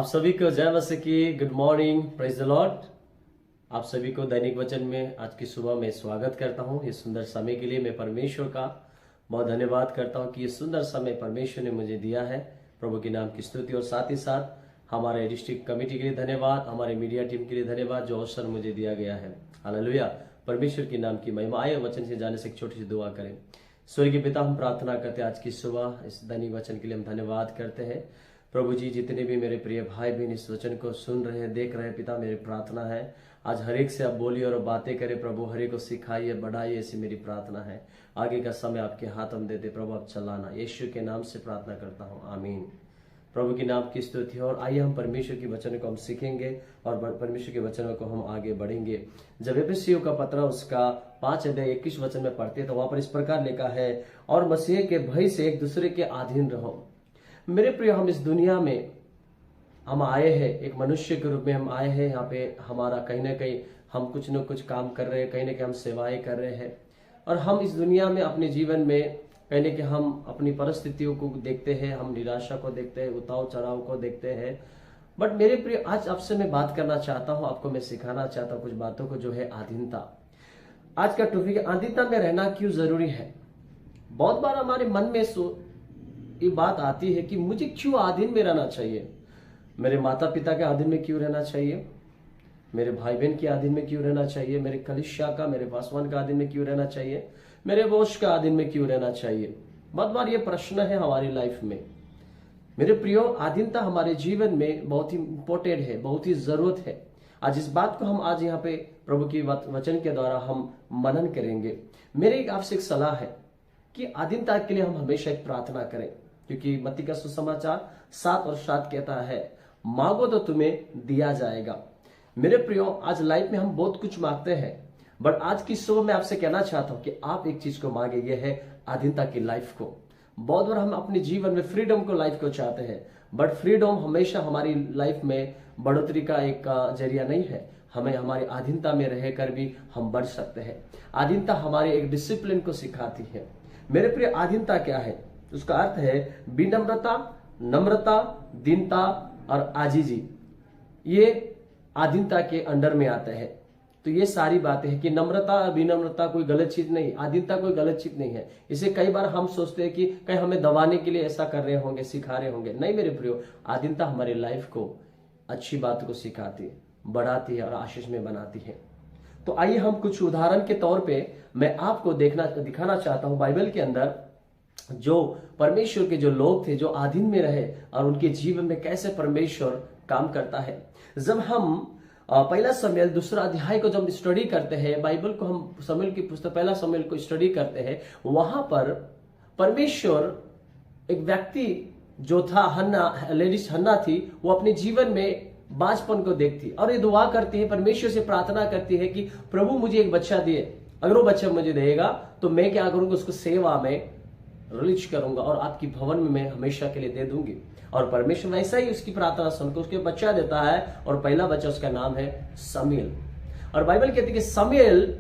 सभी को जय मसीह की good morning, praise the Lord. आप सभी को दैनिक वचन में आज की सुबह में स्वागत करता हूं। इस सुंदर समय के लिए मैं परमेश्वर का बहुत धन्यवाद करता हूं कि ये सुंदर समय परमेश्वर ने मुझे दिया है। प्रभु के नाम की स्तुति और साथ ही साथ हमारे डिस्ट्रिक्ट कमेटी के लिए धन्यवाद, हमारे मीडिया टीम के लिए धन्यवाद जो अवसर मुझे दिया गया है। हालेलुया, परमेश्वर के नाम की महिमा। आए वचन से जाने से एक छोटी सी दुआ करें। स्वर्गीय पिता, हम प्रार्थना करते हैं आज की सुबह इस दैनिक वचन के लिए हम धन्यवाद करते हैं। प्रभु जी, जितने भी मेरे प्रिय भाई बहन इस वचन को सुन रहे हैं, देख रहे हैं, पिता मेरी प्रार्थना है आज हर एक से आप बोलिए और बातें करें प्रभु, हर एक को सिखाइए, बढ़ाइए, ऐसी मेरी प्रार्थना है। आगे का समय आपके हाथ हम देते प्रभु, आप चलाना। यीशु के नाम से प्रार्थना करता हूँ, आमीन। प्रभु के नाम की स्तुति। और आइए हम परमेश्वर के वचन को हम सीखेंगे और परमेश्वर के वचनों को हम आगे बढ़ेंगे। जब एफिसियों का पत्र उसका 5:21 वचन में पढ़ते हैं तो वहां पर इस प्रकार लिखा है, और मसीह के भय से एक दूसरे के अधीन रहो। मेरे प्रिय, हम इस दुनिया में हम आए हैं, एक मनुष्य के रूप में हम आए हैं। यहाँ पे हमारा कहीं ना कहीं हम कुछ न कुछ काम कर रहे हैं, कहीं ना कहीं हम सेवाएं कर रहे हैं। और हम इस दुनिया में अपने जीवन में कहीं ना कहीं हम अपनी परिस्थितियों को देखते हैं, हम निराशा को देखते हैं, उतार चढ़ाव को देखते हैं। बट मेरे प्रिय, आज आपसे मैं बात करना चाहता हूँ, आपको मैं सिखाना चाहता हूँ कुछ बातों को, जो है अधीनता। आज का टॉपिक है अधीनता में रहना क्यों जरूरी है। बहुत बार हमारे मन में ये बात आती है कि मुझे क्यों अधीन में रहना चाहिए, मेरे माता पिता के अधीन में क्यों रहना चाहिए, मेरे भाई बहन के अधीन में क्यों रहना चाहिए, मेरे कलीसिया का, मेरे पासवान का अधीन में क्यों रहना चाहिए, मेरे बॉस का अधीन में क्यों रहना चाहिए। बहुत बार ये प्रश्न है हमारी लाइफ में। मेरे प्रियो, अधीनता हमारे जीवन में बहुत ही इंपॉर्टेंट है, बहुत ही जरूरत है। आज इस बात को हम आज यहाँ पे प्रभु की वचन के द्वारा हम मनन करेंगे। मेरी आपसे एक सलाह है कि अधीनता के लिए हम हमेशा एक प्रार्थना करें, क्योंकि मत्ती का सुसमाचार 7:7 कहता है, मांगो तो तुम्हें दिया जाएगा। मेरे प्रियो, आज लाइफ में हम बहुत कुछ मांगते हैं, बट आज की सुबह मैं आपसे कहना चाहता हूं कि आप एक चीज को मांगे, ये है अधीनता की लाइफ को। बहुत बार हम अपने जीवन में फ्रीडम को, लाइफ को चाहते हैं, बट फ्रीडम हमेशा हमारी लाइफ में बढ़ोतरी का एक जरिया नहीं है। हमें हमारी अधीनता में रहकर भी हम बढ़ सकते हैं। अधीनता हमारे एक डिसिप्लिन को सिखाती है। मेरे प्रिय, अधीनता क्या है? उसका अर्थ है विनम्रता, नम्रता, दीनता और आजीजी। ये अधीनता के अंडर में आते हैं। तो ये सारी बातें हैं कि नम्रता, विनम्रता कोई गलत चीज नहीं, अधीनता कोई गलत चीज नहीं है। इसे कई बार हम सोचते हैं कि कहीं हमें दबाने के लिए ऐसा कर रहे होंगे, सिखा रहे होंगे। नहीं मेरे प्रियो, अधीनता हमारी लाइफ को अच्छी बात को सिखाती है, बढ़ाती है और आशीष में बनाती है। तो आइए हम कुछ उदाहरण के तौर पे मैं आपको दिखाना चाहता हूं बाइबल के अंदर जो परमेश्वर के जो लोग थे, जो अधीन में रहे और उनके जीवन में कैसे परमेश्वर काम करता है। जब हम पहला शमूएल 2 अध्याय को जब स्टडी करते हैं, बाइबल को हम शमूएल की पुस्तक पहला शमूएल को स्टडी करते हैं, वहां पर परमेश्वर एक व्यक्ति जो था हन्ना, लेडीज हन्ना थी, वो अपने जीवन में बांझपन को देखती और ये दुआ करती है, परमेश्वर से प्रार्थना करती है कि प्रभु मुझे एक बच्चा दिए, अगर वो बच्चा मुझे देगा तो मैं क्या करूंगा, उसको सेवा में रिलीज करूंगा और आपकी भवन में मैं हमेशा के लिए दे दूंगी। और परमेश्वर वैसा ही उसकी प्रार्थना सुनकर उसके बच्चा देता है, और पहला बच्चा उसका नाम है शमूएल। और बाइबल कहती है कि शमूएल,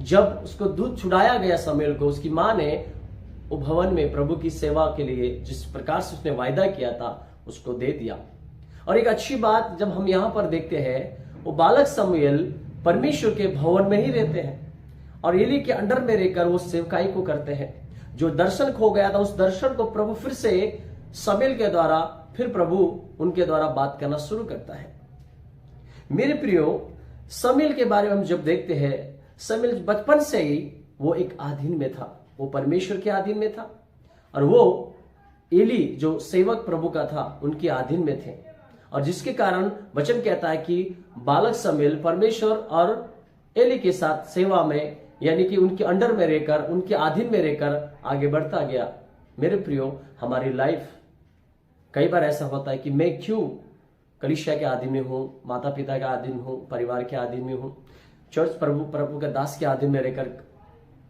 जब उसको दूध छुड़ाया गया शमूएल को, उसकी मां ने वो भवन में प्रभु की सेवा के लिए जिस प्रकार से उसने वायदा किया था उसको दे दिया। और एक अच्छी बात जब हम यहां पर देखते हैं, वो बालक शमूएल परमेश्वर के भवन में ही रहते हैं और एली के अंडर में रहकर वो सेवकाई को करते हैं। जो दर्शन खो गया था, उस दर्शन को प्रभु फिर से शमूएल के द्वारा, फिर प्रभु उनके द्वारा बात करना शुरू करता है। मेरे प्रियो, शमूएल के बारे में हम जब देखते हैं, शमूएल बचपन से ही वो एक अधीन में था, वो परमेश्वर के अधीन में था और वो एली जो सेवक प्रभु का था उनके अधीन में थे। और जिसके कारण वचन कहता है कि बालक शमूएल परमेश्वर और एली के साथ सेवा में, यानी कि उनके अंडर में रहकर, उनके अधीन में रहकर आगे बढ़ता गया। मेरे प्रियो, हमारी लाइफ कई बार ऐसा होता है कि मैं क्यों कलीसिया के अधीन में हूं, माता पिता के अधीन हूं, परिवार के अधीन में हूं, चर्च प्रभु के दास के अधीन में रहकर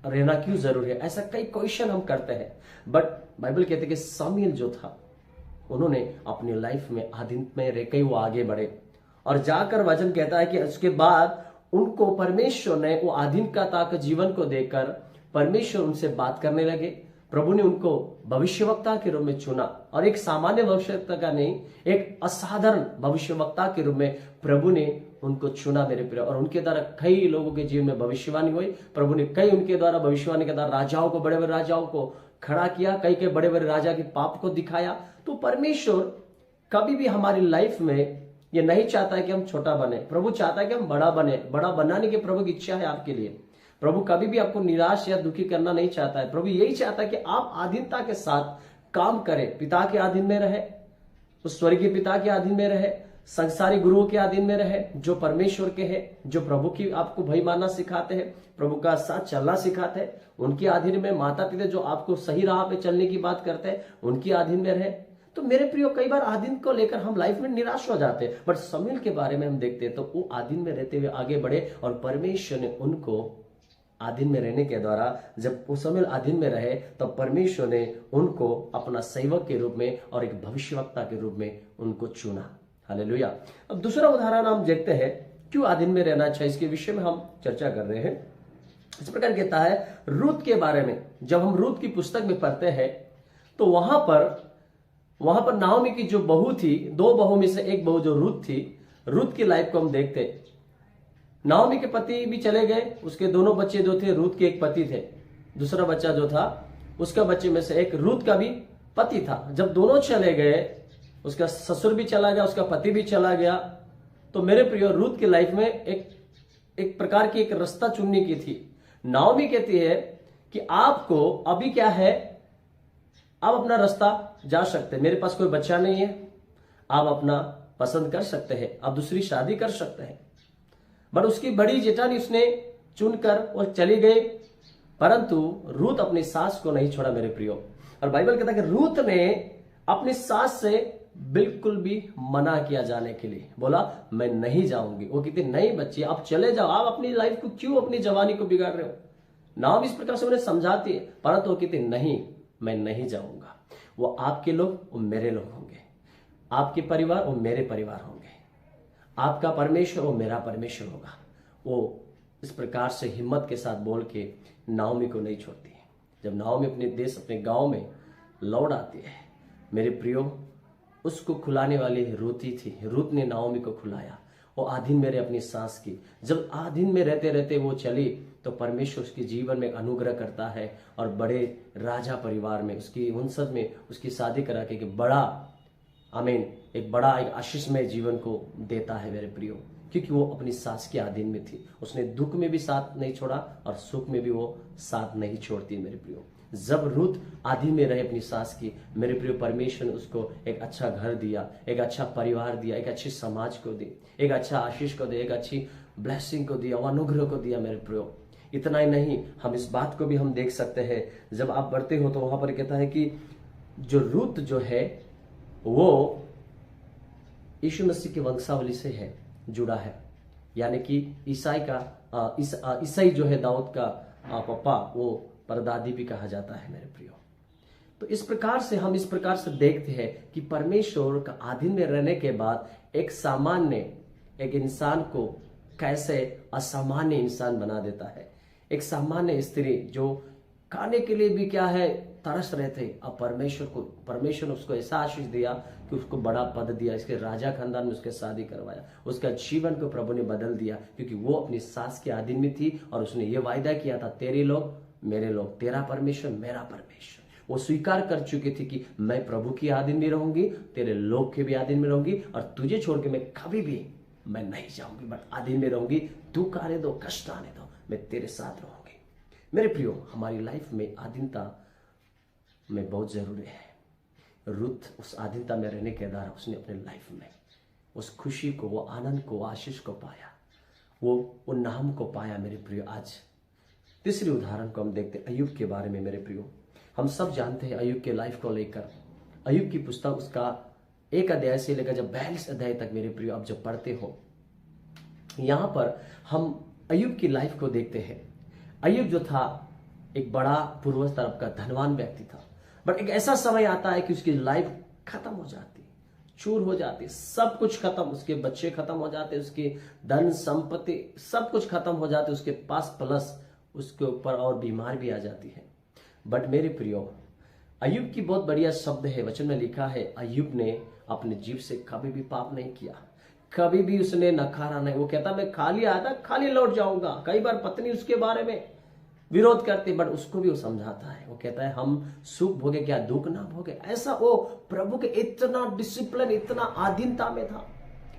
रहना क्यों जरूरी है। ऐसा कई क्वेश्चन हम करते हैं। बट बाइबल कहते हैं कि शमूएल जो था, उन्होंने अपनी लाइफ में अधीन में रहकर वो आगे बढ़े और जाकर वचन कहता है कि उसके बाद उनको परमेश्वर ने वो अधीनता के जीवन को देकर परमेश्वर उनसे बात करने लगे, प्रभु ने उनको भविष्यवक्ता के रूप में चुना, और एक सामान्य भविष्यवक्ता का नहीं, एक असाधारण भविष्यवक्ता के रूप में प्रभु ने उनको चुना मेरे प्रिय। और उनके द्वारा कई लोगों के जीवन में भविष्यवाणी हुई। प्रभु ने कई उनके द्वारा भविष्यवाणी के द्वारा राजाओं को, बड़े बड़े राजाओं को खड़ा किया, कई कई बड़े बड़े राजा के पाप को दिखाया। तो परमेश्वर कभी भी हमारी लाइफ में ये नहीं चाहता है कि हम छोटा बने, प्रभु चाहता है कि हम बड़ा बने। बड़ा बनाने की प्रभु की इच्छा है आपके लिए। प्रभु कभी भी आपको निराश या दुखी करना नहीं चाहता है। प्रभु यही चाहता है कि आप अधीनता के साथ काम करें, पिता के अधीन में रहे, उस स्वर्गीय पिता के अधीन में रहे, संसारी गुरुओं के अधीन में रहे, जो परमेश्वर के हैं, जो प्रभु की आपको भय मानना सिखाते हैं, प्रभु का साथ चलना सिखाते हैं, उनके अधीन में। माता पिता जो आपको सही राह पे चलने की बात करते हैं, उनके अधीन में रहे। तो मेरे प्रियो, कई बार आधीन को लेकर हम लाइफ में निराश हो जाते हैं, बट शमूएल के बारे में हम देखते हैं तो वो आधीन में रहते हुए आगे बढ़े, और परमेश्वर ने उनको आधीन में रहने के द्वारा, जब वो शमूएल आधीन में रहे, तो परमेश्वर ने उनको अपना सेवक के रूप में और एक भविष्यवक्ता के रूप में उनको चुना। हालेलुया। अब दूसरा उदाहरण हम देखते हैं, क्यों आधीन में रहना चाहिए, इसके विषय में हम चर्चा कर रहे हैं। इस प्रकार कहता है रूत के बारे में। जब हम रूत की पुस्तक में पढ़ते हैं तो वहां पर नाओमी की जो बहू थी, दो बहू में से एक बहू जो रूत थी, रूत की लाइफ को हम देखते। नाओमी के पति भी चले गए, उसके दोनों बच्चे जो थे, रूत के एक पति थे, दूसरा बच्चा जो था उसका बच्चे में से एक रूत का भी पति था। जब दोनों चले गए, उसका ससुर भी चला गया, उसका पति भी चला गया, तो मेरे प्रिय, रूत की लाइफ में एक प्रकार की एक रास्ता चुनने की थी। नाओमी कहती है कि आपको अभी क्या है, आप अपना रास्ता जा सकते हैं, मेरे पास कोई बच्चा नहीं है, आप अपना पसंद कर सकते हैं, आप दूसरी शादी कर सकते हैं। बट उसकी बड़ी जेठानी उसने चुनकर वो चली गई, परंतु रूत अपनी सास को नहीं छोड़ा मेरे प्रियो। और बाइबल कहता है कि रूत ने अपनी सास से बिल्कुल भी मना किया जाने के लिए, बोला मैं नहीं जाऊंगी। वो कहती नहीं बच्ची, आप चले जाओ, आप अपनी लाइफ को क्यों, अपनी जवानी को बिगाड़ रहे हो। नाम इस प्रकार से उन्हें समझाती है, परंतु वो कहती नहीं, मैं नहीं जाऊंगा। वो आपके लोग, वो मेरे लोग होंगे, आपके परिवार, वो मेरे परिवार होंगे, आपका परमेश्वर, वो मेरा परमेश्वर होगा। वो इस प्रकार से हिम्मत के साथ बोल के नाओमी को नहीं छोड़ती है। जब नाओमी अपने देश, अपने गांव में लौट आती है, मेरे प्रियो, उसको खुलाने वाली रूत ही थी। रूत ने नाओमी को खुलाया। वो आधीन में रहे अपनी सास की। जब आधीन में रहते रहते वो चली, तो परमेश्वर उसके जीवन में अनुग्रह करता है, और बड़े राजा परिवार में, उसकी वंशज में उसकी शादी करा के बड़ा, आमीन, एक बड़ा एक आशीषमय जीवन को देता है मेरे प्रियो, क्योंकि वो अपनी सास के अधीन में थी। उसने दुख में भी साथ नहीं छोड़ा और सुख में भी वो साथ नहीं छोड़ती मेरे प्रियो। जब रूत आधीन में रहे अपनी सास की, मेरे प्रियो, परमेश्वर ने उसको एक अच्छा घर दिया, एक अच्छा परिवार दिया, एक अच्छी समाज को दी, एक अच्छा आशीष को दिया, एक अच्छी ब्लेसिंग को दिया, अनुग्रह को दिया मेरे प्रियो। इतना ही नहीं, हम इस बात को भी हम देख सकते हैं, जब आप पढ़ते हो तो वहां पर कहता है कि जो रूत जो है वो यीशु मसीह की वंशावली से है, जुड़ा है, यानी कि ईसाई जो है, दाऊद का पापा, वो परदादी भी कहा जाता है मेरे प्रियो। तो इस प्रकार से हम इस प्रकार से देखते हैं कि परमेश्वर का अधीन में रहने के बाद एक सामान्य, एक इंसान को कैसे असामान्य इंसान बना देता है। एक सामान्य स्त्री जो खाने के लिए भी क्या है तरस रहे थे, अब परमेश्वर ने उसको ऐसा आशीष दिया कि उसको बड़ा पद दिया, इसके राजा खानदान में उसके शादी करवाया, उसका जीवन को प्रभु ने बदल दिया, क्योंकि वो अपनी सास के अधीन में थी और उसने ये वायदा किया था, तेरे लोग मेरे लोग, तेरा परमेश्वर मेरा परमेश्वर। वो स्वीकार कर चुकी थी कि मैं प्रभु की अधीन में रहूंगी, तेरे लोग के भी अधीन में रहूंगी, और तुझे छोड़ के मैं कभी भी मैं नहीं जाऊंगी, बट अधीन में रहूंगी। दुख आने दो, कष्ट आने दो, मैं तेरे साथ रहूंगी। मेरे प्रियो, हमारी लाइफ में अधीनता में बहुत जरूरी है। रूत उस अधीनता में रहने के द्वारा उसने अपने लाइफ में उस खुशी को, वो आनंद को, आशीष को पाया, वो नाम को पाया मेरे प्रियो। आज तीसरी उदाहरण को हम देखते हैं अय्यूब के बारे में मेरे प्रियो। हम सब जानते हैं अय्यूब के लाइफ को लेकर। अय्यूब की पुस्तक उसका 1 अध्याय से लेकर जब 42 अध्याय तक मेरे प्रियो आप जब पढ़ते हो, यहां पर हम अय्यूब की लाइफ को देखते हैं। अय्यूब जो था एक बड़ा पूर्वज तरफ का धनवान व्यक्ति था, बट एक ऐसा समय आता है कि उसकी लाइफ खत्म हो जाती, चूर हो जाती, सब कुछ खत्म, उसके बच्चे खत्म हो जाते, उसकी धन संपत्ति सब कुछ खत्म हो जाते उसके पास, प्लस उसके ऊपर और बीमार भी आ जाती है। बट मेरे प्रियो, अय्यूब की बहुत बढ़िया शब्द है, वचन में लिखा है अय्यूब ने अपने जीव से कभी भी पाप नहीं किया, कभी भी उसने नकारा नहीं। वो कहता मैं खाली आया था, खाली लौट जाऊंगा। कई बार पत्नी उसके बारे में विरोध करती, बट उसको भी वो समझाता है। वो कहता है हम सुख भोगे क्या दुख ना भोगे। ऐसा वो प्रभु के इतना डिसिप्लिन, इतना आधीनता में था,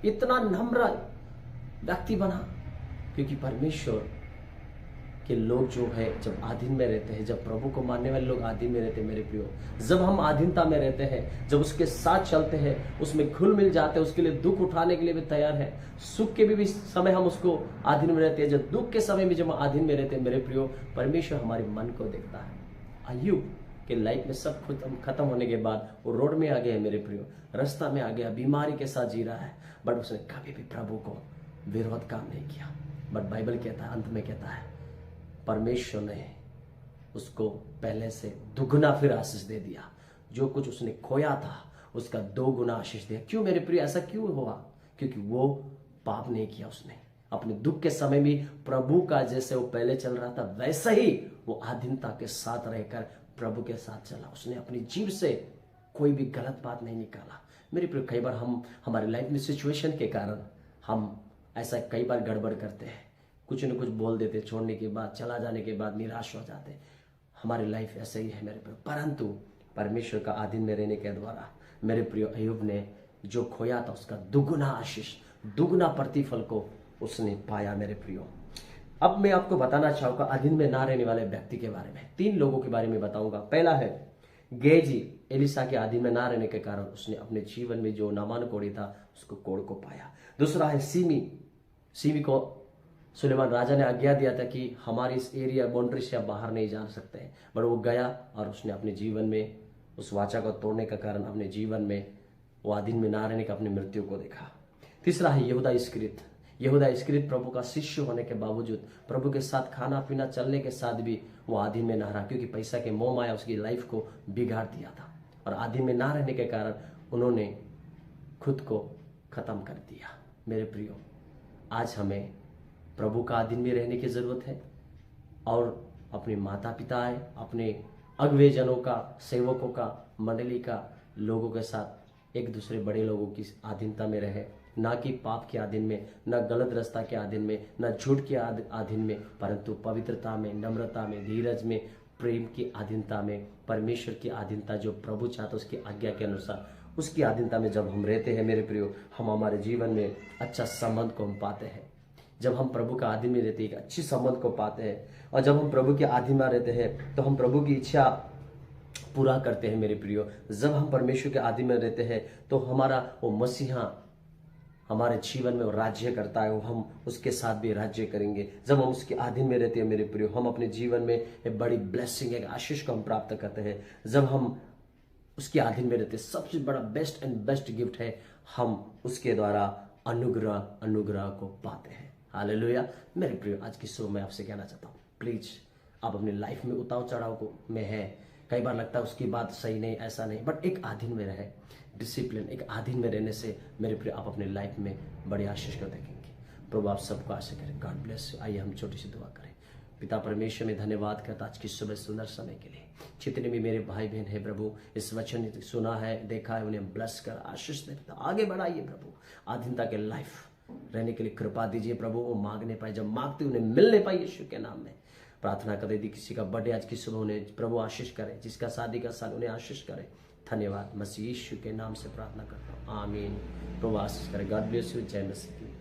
इतना नम्र व्यक्ति बना, क्योंकि परमेश्वर के लोग जो है जब आधीन में रहते हैं, जब प्रभु को मानने वाले लोग आधीन में रहते हैं मेरे प्रियो, जब हम आधीनता में रहते हैं, जब उसके साथ चलते हैं, उसमें घुल मिल जाते हैं, उसके लिए दुख उठाने के लिए भी तैयार है। सुख के भी समय हम उसको आधीन में रहते हैं, जब दुख के समय भी जब हम आधीन में रहते हैं मेरे प्रियो, परमेश्वर हमारे मन को देखता है। अय्यूब के लाइफ में सब खत्म होने के बाद वो रोड में आ गया मेरे प्रियो, रास्ता में आ गया, बीमारी के साथ जी रहा है, बट उसने कभी भी प्रभु को विरोध काम नहीं किया। बट बाइबल कहता है, अंत में कहता है परमेश्वर ने उसको पहले से दुगना फिर आशीष दे दिया। जो कुछ उसने खोया था उसका 2 गुना आशीष दिया। क्यों मेरे प्रिय, ऐसा क्यों हुआ? क्योंकि वो पाप नहीं किया। उसने अपने दुख के समय भी प्रभु का जैसे वो पहले चल रहा था वैसा ही वो आधीनता के साथ रहकर प्रभु के साथ चला। उसने अपनी जीभ से कोई भी गलत बात नहीं निकाला। मेरे प्रिय, कई बार हम हमारे लाइफ में सिचुएशन के कारण हम ऐसा कई बार गड़बड़ करते हैं, कुछ न कुछ बोल देते, छोड़ने के बाद, चला जाने के बाद निराश हो जाते। हमारी लाइफ ऐसे ही है मेरे प्रियो, परंतु परमेश्वर का अधीन में रहने के द्वारा मेरे प्रियो अय्यूब ने जो खोया था उसका दुगुना आशीष, दुगुना प्रतिफल को उसने पाया मेरे प्रियो। अब मैं आपको बताना चाहूंगा अधीन में ना रहने वाले व्यक्ति के बारे में। 3 लोगों के बारे में बताऊंगा। पहला है गेजी, एलिसा के अधीन में ना रहने के कारण उसने अपने जीवन में जो नामान कोड़ी था उसको कोड़ को पाया। दूसरा है सीमी को सुलेमान राजा ने आज्ञा दिया था कि हमारे इस एरिया बाउंड्री से आप बाहर नहीं जा सकते हैं, बट वो गया और उसने अपने जीवन में उस वाचा को तोड़ने का कारण अपने जीवन में वो अधीन में ना रहने का अपनी मृत्यु को देखा। तीसरा है यहूदा इस्करियोत प्रभु का शिष्य होने के बावजूद, प्रभु के साथ खाना पीना चलने के साथ भी वो अधीन में ना रहा, क्योंकि पैसा के मोह माया उसकी लाइफ को बिगाड़ दिया था। और अधीन में ना रहने के कारण उन्होंने खुद को खत्म कर दिया। मेरे प्रियो, आज हमें प्रभु का अधीन में रहने की जरूरत है और अपने माता पिता है, अपने अगुवेजनों का, सेवकों का, मंडली का, लोगों के साथ एक दूसरे बड़े लोगों की अधीनता में रहे, ना कि पाप के अधीन में, ना गलत रास्ता के अधीन में, ना झूठ के अधीन में, परंतु पवित्रता में, नम्रता में, धीरज में, प्रेम की अधीनता में, परमेश्वर की अधीनता जो प्रभु चाहता उसकी आज्ञा के अनुसार उसकी अधीनता में जब हम रहते हैं मेरे प्रियो, हम हमारे जीवन में अच्छा संबंध को हम पाते हैं। जब हम प्रभु का अधीन में रहते हैं, एक अच्छी संबंध को पाते हैं, और जब हम प्रभु के अधीन में रहते हैं तो हम प्रभु की इच्छा पूरा करते हैं मेरे प्रियो। जब हम परमेश्वर के अधीन में रहते हैं तो हमारा वो मसीहा हमारे जीवन में वो राज्य करता है, वो हम उसके साथ भी राज्य करेंगे। जब हम उसके अधीन में रहते हैं मेरे प्रियो, हम अपने जीवन में एक बड़ी ब्लेसिंग, एक आशीष को हम प्राप्त करते हैं। जब हम उसके अधीन में रहते हैं, सबसे बड़ा बेस्ट एंड बेस्ट गिफ्ट है हम उसके द्वारा अनुग्रह को पाते हैं। हालेलुया। मेरे प्रियो, आज की शो में आपसे कहना चाहता हूँ, प्लीज आप अपनी लाइफ में उतार चढ़ाव को में है, कई बार लगता है उसकी बात सही नहीं, ऐसा नहीं, बट एक अधीन में रहे, डिसिप्लिन, एक अधीन में रहने से मेरे प्रियो आप अपने लाइफ में बड़ी आशीष को देखेंगे। प्रभु आप सबको आशीष करें। God bless you. आइए हम छोटी सी दुआ करें। पिता परमेश्वर में धन्यवाद करता आज की सुबह सुंदर समय के लिए। जितने भी मेरे भाई बहन है प्रभु, इस वचन सुना है, देखा है, उन्हें ब्लेस कर आशीष दे, आगे बढ़ाइए प्रभु। अधीनता के लाइफ रहने के लिए कृपा दीजिए प्रभु, वो मांगने पाए, जब मांगते उन्हें मिलने पाए, यीशु के नाम में प्रार्थना कर। यदि किसी का बर्थडे आज की सुबह उन्हें प्रभु आशीष करे, जिसका शादी का साल उन्हें आशीष करे। धन्यवाद, मसीह यीशु के नाम से प्रार्थना करता हूँ, आमीन। प्रभु आशीष करे। God bless you. जय मसीह।